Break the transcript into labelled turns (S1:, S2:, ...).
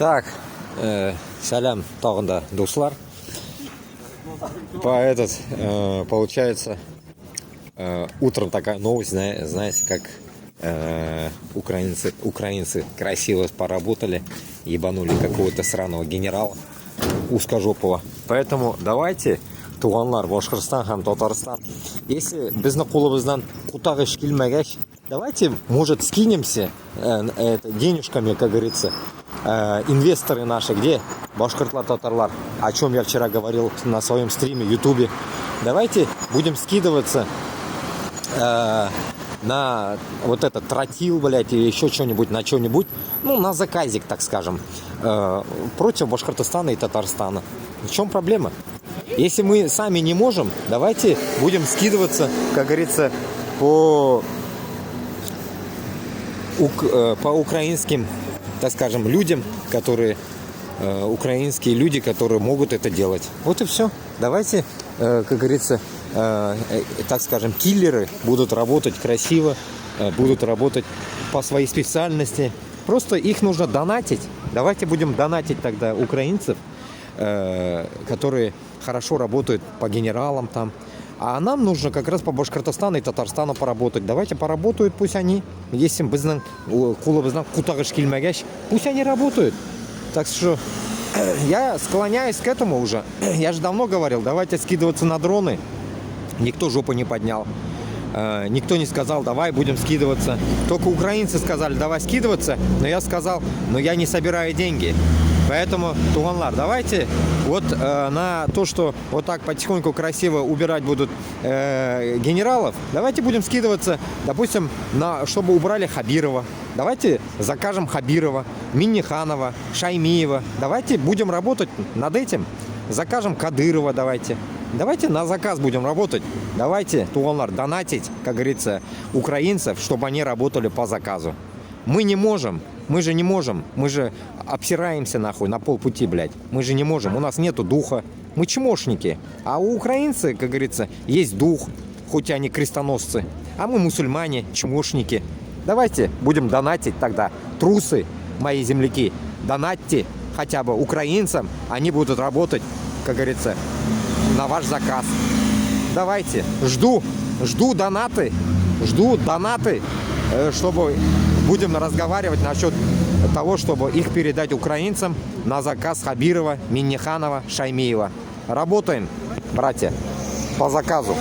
S1: Так, салям тағында достар. Получается, утром такая новость, знаете, как украинцы красиво поработали, ебанули какого-то сраного генерала узкожопого. Поэтому давайте, туғанлар, Башқұртстан һәм Татарстан, если безне қолыбыздан кутағы еш келмәгәч, давайте, может, скинемся денежками, как говорится, инвесторы наши, где башкортлар, татарлар, о чем я вчера говорил на своем стриме в ютубе. Давайте будем скидываться на вот этот тротил, блядь, или еще что-нибудь, на что-нибудь, ну, на заказик, так скажем, против Башкортостана и Татарстана. В чем проблема? Если мы сами не можем, давайте будем скидываться, как говорится, по украинским, так скажем, людям, которые украинские люди, которые могут это делать. Вот и все. Давайте, как говорится, так скажем, киллеры будут работать красиво, будут работать по своей специальности. Просто их нужно донатить. Давайте будем донатить тогда украинцев, которые хорошо работают по генералам там. А нам нужно как раз по Башкортостану и Татарстану поработать. Давайте поработают, пусть они. Если біздің қолыбыздан кутағы еш келмәгәч, пусть они работают. Так что я склоняюсь к этому уже. Я же давно говорил, давайте скидываться на дроны. Никто жопу не поднял. Никто не сказал, давай будем скидываться. Только украинцы сказали, давай скидываться. Но я сказал, но я не собираю деньги. Поэтому, туғанлар, давайте вот на то, что вот так потихоньку красиво убирать будут генералов, давайте будем скидываться, допустим, чтобы убрали Хабирова. Давайте закажем Хабирова, Минниханова, Шаймиева. Давайте будем работать над этим. Закажем Кадырова, давайте. Давайте на заказ будем работать. Давайте, туғанлар, донатить, как говорится, украинцев, чтобы они работали по заказу. Мы не можем. Мы же не можем. Мы же обсираемся нахуй на полпути, блядь. Мы же не можем. У нас нету духа. Мы чмошники. А у украинцев, как говорится, есть дух. Хоть они крестоносцы. А мы мусульмане, чмошники. Давайте будем донатить тогда. Трусы, мои земляки. Донатьте хотя бы украинцам. Они будут работать, как говорится, на ваш заказ. Давайте. Жду донаты. Жду донаты, чтобы... Будем разговаривать насчет того, чтобы их передать украинцам на заказ Хабирова, Минниханова, Шаймиева. Работаем, братья, по заказу.